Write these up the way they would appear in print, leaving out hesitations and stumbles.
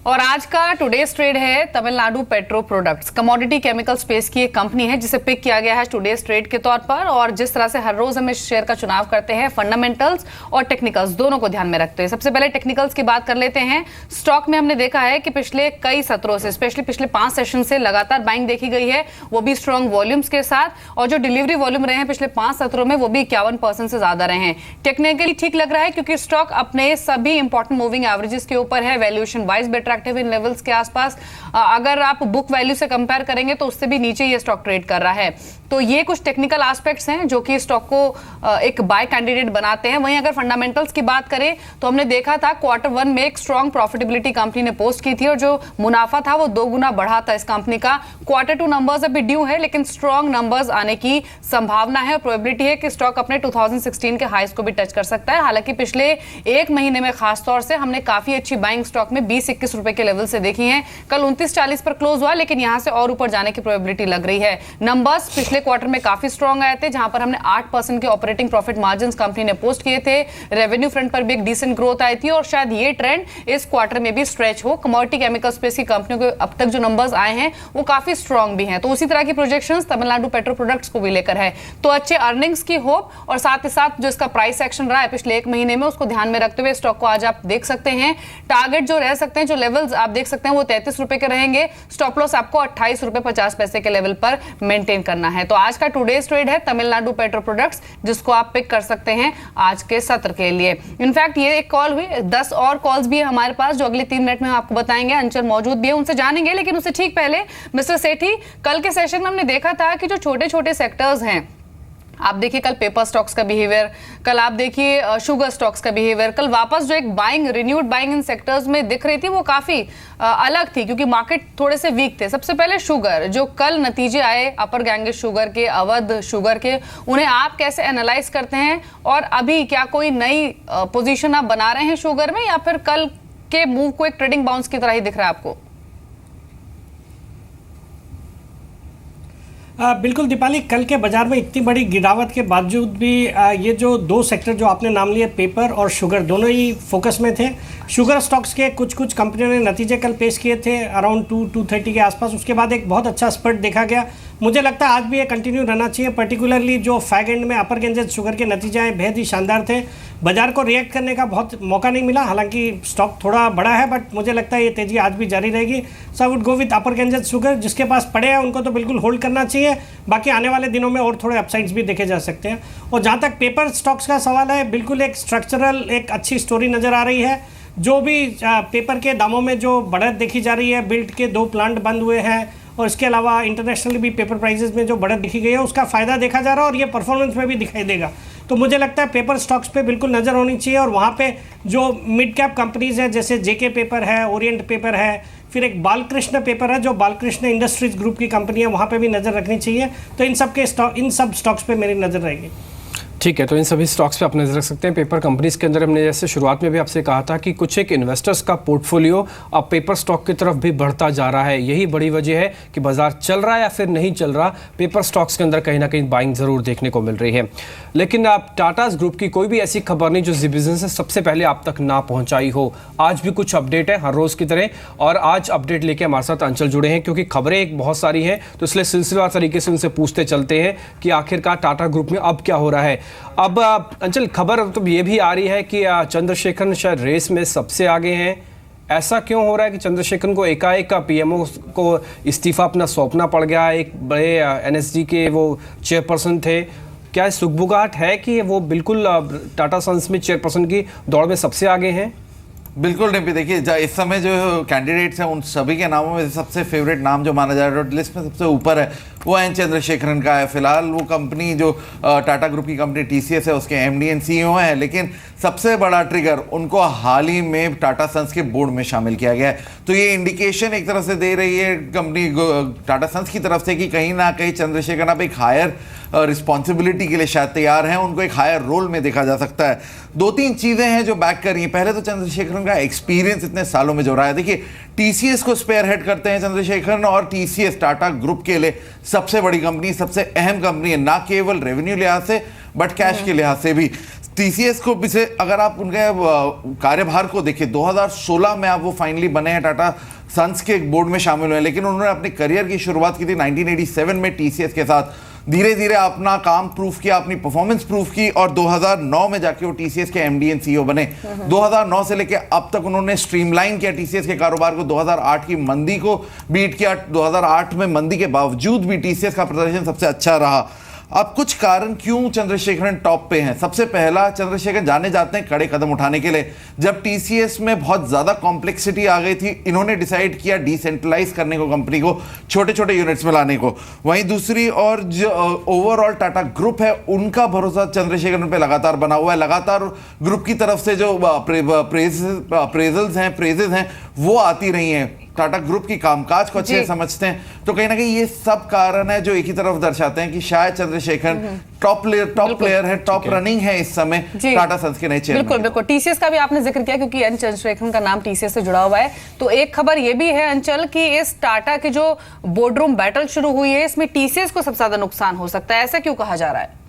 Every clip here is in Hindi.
और आज का टुडेज ट्रेड है Tamil Nadu petro products, commodity chemical space की एक कंपनी है जिसे पिक किया गया है टुडेज ट्रेड के तौर पर। और जिस तरह से हर रोज हम इस शेयर का चुनाव करते हैं, फंडामेंटल्स और टेक्निकल्स दोनों को ध्यान में रखते हैं। सबसे पहले टेक्निकल्स की बात कर लेते हैं। स्टॉक में हमने देखा है कि पिछले कई सत्रों से, स्पेशली पिछले 5 सेशन से लगातार बाइंग देखी गई है, वो भी स्ट्रॉन्ग वॉल्यूम्स के साथ। और जो डिलीवरी वॉल्यूम रहे हैं पिछले 5 सत्रों में, वो भी 51% से ज्यादा रहे हैं। टेक्निकली ठीक लग रहा है क्योंकि स्टॉक अपने सभी इंपॉर्टेंट मूविंग एवरेजेस के ऊपर है, वैल्यूएशन वाइज भी अट्रैक्टिव इन लेवल्स के आसपास। अगर आप बुक वैल्यू से कंपेयर करेंगे तो उससे भी नीचे ये स्टॉक ट्रेड कर रहा है। तो ये कुछ टेक्निकल एस्पेक्ट्स हैं जो कि स्टॉक को एक बाय कैंडिडेट बनाते हैं। वहीं अगर फंडामेंटल्स की बात करें तो हमने देखा था Q1 में एक स्ट्रॉन्ग प्रॉफिटेबिलिटी कंपनी ने पोस्ट की थी और जो मुनाफा था वो 2 गुना बढ़ा था इस कंपनी का। Q2 नंबर्स अभी ड्यू है, लेकिन स्ट्रॉन्ग नंबर्स आने की संभावना है और प्रोबेबिलिटी है कि स्टॉक अपने 2016 के हाईस को भी टच कर सकता है। हालांकि पिछले 1 महीने में खासतौर से हमने काफी अच्छी बाइंग स्टॉक में 20-21 रुपए के लेवल से देखी है। कल 29.40 पर क्लोज हुआ, लेकिन यहां से और ऊपर जाने की प्रोबेबिलिटी लग रही है। नंबर्स पिछले क्वार्टर में काफी स्ट्रॉन्ग आए थे, जहां पर हमने 8% के ऑपरेटिंग प्रॉफिट मार्जिन्स कंपनी ने पोस्ट किए थे। रेवेन्यू फ्रंट पर भी एक डिसेंट ग्रोथ आई थी और शायद ये ट्रेंड इस क्वार्टर में भी स्ट्रेच हो। कमोडिटी केमिकल स्पेस की कंपनियों के अब तक जो नंबर्स आए हैं वो काफी स्ट्रॉन्ग भी हैं। तो उसी तरह की प्रोजेक्शंस तमिलनाडु पेट्रो प्रोडक्ट्स को भी लेकर है। तो अच्छे अर्निंग्स की होप और साथ ही साथ जो इसका प्राइस एक्शन रहा है पिछले 1 महीने में, उसको ध्यान में रखते हुए स्टॉक को आज आप देख सकते हैं। टारगेट जो रह सकते हैं, जो लेवल्स आप देख सकते हैं, वो 33 रुपए के रहेंगे। स्टॉप लॉस आपको 28 रुपए 50 पैसे के लेवल पर मेंटेन करना है। तो आज का टुडेज ट्रेड है तमिलनाडु पेट्रो प्रोडक्ट्स, जिसको आप पिक कर सकते हैं आज के सत्र के लिए। इनफैक्ट ये एक कॉल हुई, 10 और कॉल्स भी है हमारे पास जो अगले 3 मिनट में हम आपको बताएंगे। अंचल मौजूद भी है, उनसे जानेंगे। लेकिन उससे ठीक पहले मिस्टर सेठी, कल के सेशन में हमने देखा था कि जो छोटे छोटे सेक्टर्स हैं, आप देखिए कल पेपर स्टॉक्स का बिहेवियर, कल आप देखिए शुगर स्टॉक्स का बिहेवियर, कल वापस जो एक बाइंग, रिन्यूड बाइंग इन सेक्टर्स में दिख रही थी, वो काफी अलग थी क्योंकि मार्केट थोड़े से वीक थे। सबसे पहले शुगर, जो कल नतीजे आए अपर गैंगेस शुगर के, अवध शुगर के, उन्हें आप कैसे एनालाइज करते हैं? और अभी क्या कोई नई पोजीशन आप बना रहे हैं शुगर में, या फिर कल के मूव को एक ट्रेडिंग बाउंस की तरह ही दिख रहा है आपको? बिल्कुल दीपाली, कल के बाजार में इतनी बड़ी गिरावट के बावजूद भी ये जो 2 सेक्टर जो आपने नाम लिए, पेपर और शुगर, दोनों ही फोकस में थे। शुगर स्टॉक्स के कुछ कंपनियों ने नतीजे कल पेश किए थे अराउंड 2-2:30 के आसपास। उसके बाद एक बहुत अच्छा स्पर्ट देखा गया। मुझे लगता है आज भी ये कंटिन्यू रहना चाहिए। पर्टिकुलरली जो फैग एंड में अपर गैंजेस शुगर के नतीजे आए, बेहद ही शानदार थे। बाजार को रिएक्ट करने का बहुत मौका नहीं मिला, हालांकि स्टॉक थोड़ा बड़ा है, बट मुझे लगता है ये तेजी आज भी जारी रहेगी। So I would go with Upper Ganges Sugar. जिसके पास पड़े हैं उनको तो बिल्कुल होल्ड करना चाहिए। बाकी आने वाले दिनों में और थोड़े अपसाइड्स भी देखे जा सकते हैं। और जहाँ तक पेपर स्टॉक्स का सवाल है, बिल्कुल एक स्ट्रक्चरल एक अच्छी स्टोरी नज़र आ रही है। जो भी पेपर के दामों में जो बढ़त देखी जा रही है, बिल्ट के 2 प्लांट बंद हुए हैं और इसके अलावा इंटरनेशनली भी पेपर प्राइसेस में जो बढ़त दिखी गई है, उसका फ़ायदा देखा जा रहा है और ये परफॉर्मेंस में भी दिखाई देगा। तो मुझे लगता है पेपर स्टॉक्स पे बिल्कुल नज़र होनी चाहिए। और वहाँ पे जो मिड कैप कंपनीज़ है, जैसे जेके पेपर है, ओरिएंट पेपर है, फिर एक बालकृष्ण पेपर है जो बालकृष्ण इंडस्ट्रीज ग्रुप की कंपनी है, वहाँ पे भी नज़र रखनी चाहिए। तो इन सब स्टॉक्स पे मेरी नज़र रहेगी। ठीक है, तो इन सभी स्टॉक्स पे आप नजर रख सकते हैं। पेपर कंपनीज के अंदर हमने जैसे शुरुआत में भी आपसे कहा था कि कुछ एक इन्वेस्टर्स का पोर्टफोलियो अब पेपर स्टॉक की तरफ भी बढ़ता जा रहा है। यही बड़ी वजह है कि बाजार चल रहा है या फिर नहीं चल रहा, पेपर स्टॉक्स के अंदर कहीं ना कहीं बाइंग जरूर देखने को मिल रही है। लेकिन आप टाटाज ग्रुप की कोई भी ऐसी खबर नहीं जो जी बिजनेस से सबसे पहले आप तक ना पहुंचाई हो। आज भी कुछ अपडेट है हर रोज की तरह, और आज अपडेट लेके हमारे साथ अंचल जुड़े हैं क्योंकि खबरें एक बहुत सारी हैं, तो इसलिए सिलसिलेवार तरीके से उनसे पूछते चलते हैं कि आखिरकार टाटा ग्रुप में अब क्या हो रहा है। अब अंचल, खबर तो ये भी आ रही है कि चंद्रशेखरन शायद रेस में सबसे आगे हैं। ऐसा क्यों हो रहा है कि चंद्रशेखरन को एकाएक का पीएमओ को इस्तीफा अपना सौंपना पड़ गया? एक बड़े एनएसजी के वो चेयरपर्सन थे, क्या सुगबुगाहट है कि वो बिल्कुल टाटा सन्स में चेयरपर्सन की दौड़ में सबसे आगे हैं? बिल्कुल डिम्पी, देखिए इस समय जो कैंडिडेट्स हैं उन सभी के नामों में सबसे फेवरेट नाम जो माना जा रहा है, लिस्ट में सबसे ऊपर है, वो एन चंद्रशेखरन का है। फिलहाल वो कंपनी जो टाटा ग्रुप की कंपनी टीसीएस है, उसके एमडी एंड सीईओ हैं। लेकिन सबसे बड़ा ट्रिगर उनको हाल ही में टाटा सन्स के बोर्ड में शामिल किया गया है। तो ये इंडिकेशन एक तरह से दे रही है कंपनी टाटा सन्स की तरफ से कि कहीं ना कहीं चंद्रशेखरन अब एक हायर रिस्पॉन्सिबिलिटी के लिए शायद तैयार हैं, उनको एक हायर रोल में देखा जा सकता है। 2-3 चीज़ें हैं जो बैक कर रही हैं। पहले तो चंद्रशेखरन का एक्सपीरियंस इतने सालों में जो रहा है। देखिए, टीसीएस को स्पेयर हेड करते हैं चंद्रशेखरन, और टीसीएस टाटा ग्रुप के लिए सबसे बड़ी कंपनी, सबसे अहम कंपनी है, ना केवल रेवेन्यू लिहाज से बट कैश के लिहाज से भी। टीसीएस को पीछे अगर आप उनके कार्यभार को देखें, 2016 में आप वो फाइनली बने हैं, टाटा सन्स के बोर्ड में शामिल हुए, लेकिन उन्होंने अपने करियर की शुरुआत की थी 1987 में टीसीएस के साथ। धीरे धीरे अपना काम प्रूफ किया, अपनी परफॉर्मेंस प्रूफ की, और 2009 में जाके वो टीसीएस के एमडी एंड सीईओ बने। 2009 से लेके अब तक उन्होंने स्ट्रीमलाइन किया टीसीएस के कारोबार को, 2008 की मंदी को बीट किया। 2008 में मंदी के बावजूद भी टीसीएस का प्रदर्शन सबसे अच्छा रहा। अब कुछ कारण क्यों चंद्रशेखरन टॉप पे हैं। सबसे पहला, चंद्रशेखरन जाने जाते हैं कड़े कदम उठाने के लिए। जब टीसीएस में बहुत ज्यादा कॉम्प्लेक्सिटी आ गई थी, इन्होंने डिसाइड किया डिसेंट्रलाइज करने को, कंपनी को छोटे छोटे यूनिट्स में लाने को। वहीं दूसरी और जो ओवरऑल टाटा ग्रुप है, उनका भरोसा चंद्रशेखरन पे लगातार बना हुआ है। लगातार ग्रुप की तरफ से जो प्रेजेस हैं वो आती रही हैं। टाटा ग्रुप की कामकाज को अच्छे समझते हैं, तो कहीं ना कहीं ये सब कारण है जो एक ही तरफ दर्शाते हैं कि शायद चंद्रशेखरन टॉप प्लेयर है, टॉप रनिंग है इस समय टाटा सन्स के नए चेयरमैन। बिल्कुल। टीसीएस का भी आपने जिक्र किया क्योंकि एन चंद्रशेखरन का नाम टीसीएस से जुड़ा हुआ है। तो एक खबर ये भी है अंचल कि इस टाटा की जो बोर्डरूम बैटल शुरू हुई है, इसमें टीसीएस को सबसे ज्यादा नुकसान हो सकता है, ऐसा क्यों कहा जा रहा है?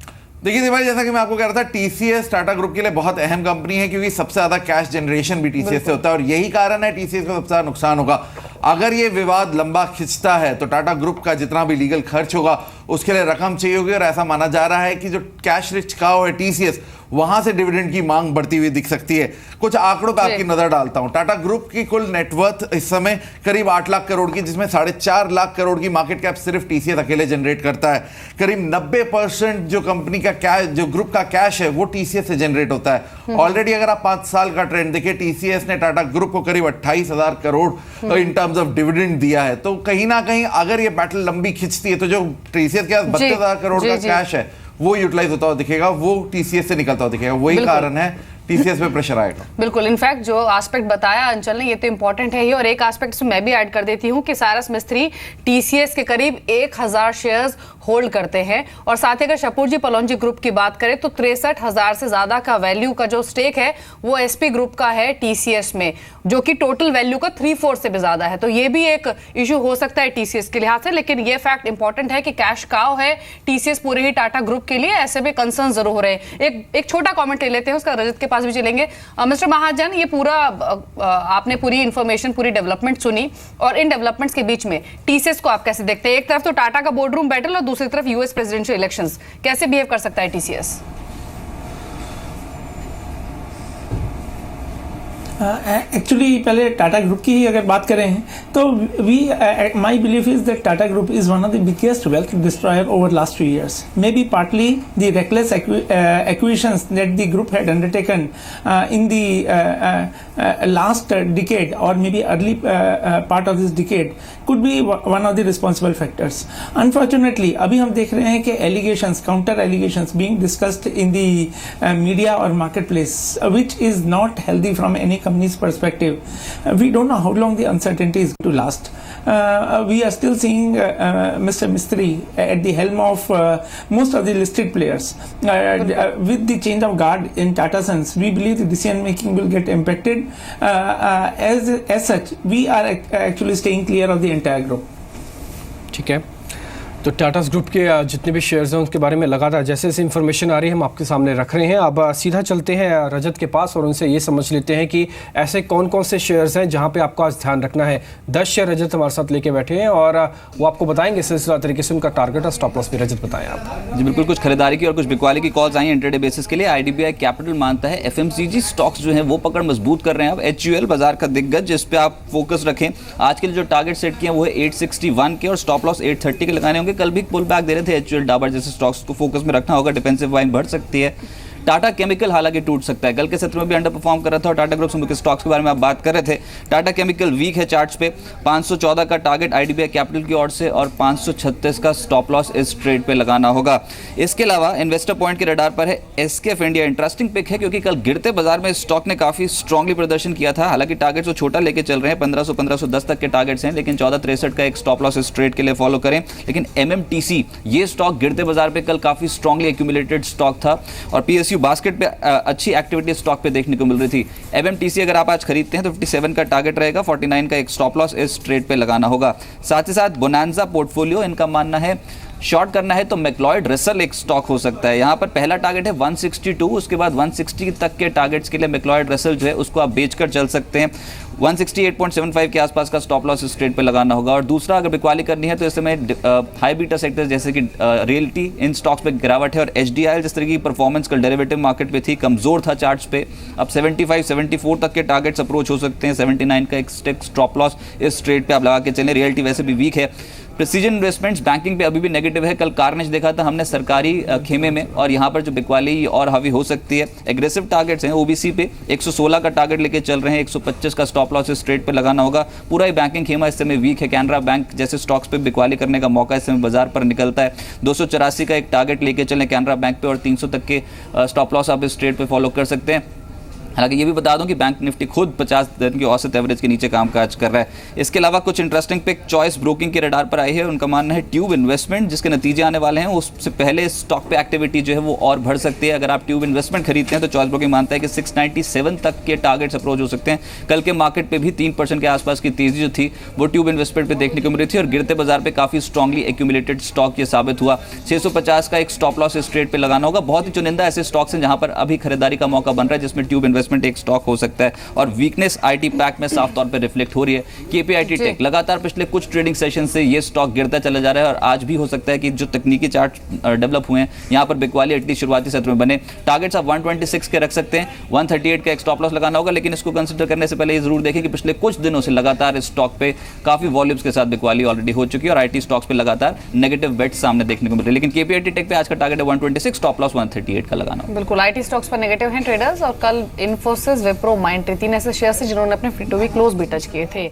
देखिए भाई, जैसा कि मैं आपको कह रहा था, टीसीएस टाटा ग्रुप के लिए बहुत अहम कंपनी है क्योंकि सबसे ज्यादा कैश जनरेशन भी टीसीएस से होता है, और यही कारण है टीसीएस को सबसे ज्यादा नुकसान होगा। अगर ये विवाद लंबा खिंचता है तो टाटा ग्रुप का जितना भी लीगल खर्च होगा उसके लिए रकम चाहिए होगी, और ऐसा माना जा रहा है कि जो कैश रिच काउ है टीसीएस, वहां से डिविडेंड की मांग बढ़ती हुई दिख सकती है। कुछ आंकड़ों पर आपकी नजर डालता हूं। टाटा ग्रुप की कुल नेटवर्थ इस समय करीब 8 लाख करोड़ की, जिसमें 4.5 लाख करोड़ की मार्केट कैप सिर्फ टीसीएस अकेले जनरेट करता है। करीब 90% जो कंपनी का कैश, जो ग्रुप का कैश है, वो टीसीएस से जनरेट होता है। ऑलरेडी अगर आप 5 साल का ट्रेंड देखें, टीसीएस ने टाटा ग्रुप को करीब 28,000 crore in terms of dividend दिया है। तो कहीं ना कहीं अगर ये बैटल लंबी खिंचती है तो जो टीसीएस के पास 32,000 करोड़ का कैश है वो यूटिलाइज होता हुआ दिखेगा, वो टीसीएस से निकलता हुआ दिखेगा। वही कारण है टीसीएस पे प्रेशर आएगा। बिल्कुल। इनफैक्ट जो एस्पेक्ट बताया अंचल ने, ये तो इंपॉर्टेंट है ही, और एक एस्पेक्ट मैं भी ऐड कर देती हूँ कि सारस मिस्त्री टीसीएस के करीब 1000 शेयर्स होल्ड करते हैं, और साथ ही अगर शपूरजी पलोंजी ग्रुप की बात करें तो 63,000 से ज्यादा का वैल्यू का जो स्टेक है वो एसपी ग्रुप का है टीसीएस में, जो कि टोटल वैल्यू का 3/4 से भी ज्यादा है। तो ये भी एक इशू हो सकता है टीसीएस के लिहाज से, लेकिन ये फैक्ट इंपॉर्टेंट है कि कैश काउ है टीसीएस पूरे ही टाटा ग्रुप के लिए, ऐसे में कंसर्न जरूर हो रहे हैं। एक छोटा कॉमेंट ले लेते हैं, उसका रजत के पास भी चलेंगे। मिस्टर महाजन, ये पूरा आपने पूरी इंफॉर्मेशन, पूरी डेवलपमेंट सुनी, और इन डेवलपमेंट्स के बीच में टीसीएस को आप कैसे देखते हैं? एक तरफ तो टाटा का बोर्डरूम बैटल और दूसरी तरफ यूएस प्रेसिडेंशियल इलेक्शंस, कैसे बिहेव कर सकता है टीसीएस? एक्चुअली पहले टाटा ग्रुप की ही अगर बात करें तो my belief is that Tata group is one of the biggest wealth destroyer over last 2 years. Maybe partly the reckless acquisitions that the group had undertaken in the last decade or maybe early part of this decade could be one of the responsible factors. Unfortunately, अभी हम देख रहे हैं कि allegations, counter allegations being discussed in the media or marketplace, which is not healthy from any company's perspective. We don't know how long the uncertainty is to last. We are still seeing Mr. Mistry at the helm of most of the listed players. With the change of guard in Tata Sons, we believe the decision making will get impacted. As such, we are actually staying clear of the entire group. ठीक है, तो टाटा ग्रुप के जितने भी शेयर्स हैं उसके बारे में लगातार जैसे जैसे इन्फॉर्मेशन आ रही है हम आपके सामने रख रहे हैं। अब सीधा चलते हैं रजत के पास और उनसे ये समझ लेते हैं कि ऐसे कौन कौन से शेयर्स हैं जहां पे आपको आज ध्यान रखना है। 10 शेयर रजत हमारे साथ लेके बैठे हैं और वो आपको बताएंगे सिलसिला तरीके से उनका टारगेट और स्टॉप लॉस भी। रजत बताएं आप। जी बिल्कुल, कुछ खरीदारी की और कुछ बिकवाली की कॉल्स आई हैं इंट्राडे बेसिस के लिए। आईडीबीआई कैपिटल मानता है एफएमसीजी स्टॉक्स जो हैं वो पकड़ मजबूत कर रहे हैं। अब एचयूएल बाजार का दिग्गज, जिस पे आप फोकस रखें। आज के लिए जो टारगेट सेट किए हैं वो है 861 के और स्टॉप लॉस 830 के लगाने होंगे। कल भी पुल बैक दे रहे थे एचयूएल, डाबर जैसे स्टॉक्स को फोकस में रखना होगा, डिफेंसिव बाइंग बढ़ सकती है। टाटा केमिकल हालांकि टूट सकता है, कल के सत्र में भी अंडर परफॉर्म कर रहा था और टाटा ग्रुप के स्टॉक्स के बारे में आप बात कर रहे थे। टाटा केमिकल वीक है चार्ट्स पे, 514 का टारगेट आईडीबीआई कैपिटल की ओर से और 536 का स्टॉप लॉस इस ट्रेड पे लगाना होगा। इसके अलावा इन्वेस्टर पॉइंट के रडार पर है एसकेएफ इंडिया। इंटरेस्टिंग पिक है क्योंकि कल गिरते बाजार में स्टॉक ने काफी स्ट्रांगली प्रदर्शन किया था। हालांकि टारगेट जो छोटा लेके चल रहे हैं 1500-1510 तक के टारगेट्स हैं, लेकिन 1463 का एक स्टॉप लॉस इस ट्रेड के लिए फॉलो करें। लेकिन एमएमटीसी ये स्टॉक गिरते बाजार पे कल काफी स्ट्रांगली एक्यूमुलेटेड स्टॉक था और पीएसयू बास्केट पे अच्छी एक्टिविटी स्टॉक पे देखने को मिल रही थी। एमएमटीसी अगर आप आज खरीदते हैं तो 57 का टारगेट रहेगा, 49 का एक स्टॉप लॉस इस ट्रेड पे लगाना होगा। साथ ही साथ बोनांजा पोर्टफोलियो, इनका मानना है शॉर्ट करना है तो मैक्लॉयड रसल एक स्टॉक हो सकता है। यहाँ पर पहला टारगेट है 162, उसके बाद 160 तक के टारगेट्स के लिए मैक्लॉयड रसल जो है उसको आप बेचकर चल सकते हैं। 168.75 के आसपास का स्टॉप लॉस इस ट्रेड पे लगाना होगा। और दूसरा, अगर बिकवाली करनी है तो इस समय हाई बीटा सेक्टर्स जैसे कि रियल्टी, इन स्टॉक्स पे गिरावट है, और HDIL जिस तरह की परफॉर्मेंस कल डेरिवेटिव मार्केट पे थी, कमजोर था चार्ट्स पे, अब 75-74 तक के टारगेट्स अप्रोच हो सकते हैं। 79 का एक स्टॉप लॉस इस ट्रेड पे आप लगा के चलें। रियल्टी वैसे भी वीक है। प्रेसिजन इन्वेस्टमेंट्स बैंकिंग पे अभी भी नेगेटिव है। कल कार्नेज देखा था हमने सरकारी खेमे में, और यहाँ पर जो बिकवाली और हावी हो सकती है। एग्रेसिव टारगेट्स हैं OBC पे 116 का टारगेट लेके चल रहे हैं, 125 का स्टॉप लॉस इस ट्रेड पे लगाना होगा। पूरा ही बैंकिंग खेमा इस समय वीक है। कैनरा बैंक जैसे स्टॉक्स पे बिकवाली करने का मौका इस समय बाजार पर निकलता है। 284 का एक टारगेट लेके चलें कैनरा बैंक पे, और 300 तक के स्टॉप लॉस आप इस ट्रेड पे फॉलो कर सकते हैं। हालांकि ये भी बता दूं कि बैंक निफ्टी खुद 50 दिन की औसत एवरेज के नीचे कामकाज कर रहा है। इसके अलावा कुछ इंटरेस्टिंग पिक चॉइस ब्रोकिंग के रडार पर आई है। उनका मानना है ट्यूब इन्वेस्टमेंट जिसके नतीजे आने वाले हैं, उससे पहले स्टॉक पे एक्टिविटी जो है वो और बढ़ सकती है। अगर आप ट्यूब इन्वेस्टमेंट खरीदते हैं तो चॉइस ब्रोकिंग मानता है कि 697 तक के टारगेट्स अप्रोच हो सकते हैं। कल के मार्केट पे भी 3% के आसपास की तेजी जो थी वो ट्यूब इन्वेस्टमेंट पे देखने को मिली थी, और गिरते बाजार पे काफी स्ट्रांगली एक्यूमुलेटेड स्टॉक ये साबित हुआ। 650 का एक स्टॉप लॉस इस ट्रेड पे लगाना होगा। बहुत ही चुनिंदा ऐसे स्टॉक्स हैं जहां पर अभी खरीदारी का मौका बन रहा है, जिसमें ट्यूब इन्वेस्टमेंट एक स्टॉक हो सकता है। और वीकनेस IT पैक में साफ तौर पे रिफ्लेक्ट हो रही है। KPIT टेक लगातार पिछले कुछ ट्रेडिंग सेशन से ये स्टॉक गिरता चला जा रहा है, और आज भी हो सकता है कि जो तकनीकी चार्ट डेवलप हुए हैं यहाँ पर बिकवाली एटलीस्ट शुरुआती सत्र में बने। टारगेट्स आप 126 के रख सकते हैं। 138 का एक स्टॉप लॉस लगाना होगा, लेकिन इसको कंसिडर करने से पहले ये जरूर देखें कि पिछले कुछ दिनों से लगातार इस स्टॉक पे काफी वॉल्यूम्स के साथ बिकवाली ऑलरेडी हो चुकी है, और IT स्टॉक्स पे लगातार नेगेटिव बेट्स सामने देखने को मिल रहे हैं। लेकिन KPIT टेक पे आज का टारगेट है 126, स्टॉप लॉस 138 का लगाना। बिल्कुल IT स्टॉक्स पर नेगेटिव हैं ट्रेडर्स, और कल इन्फोसिस, विप्रो, माइंडट्री 3 ऐसे शेयर से जिन्होंने अपने फ्री टू वीक क्लोज भी टच किए थे।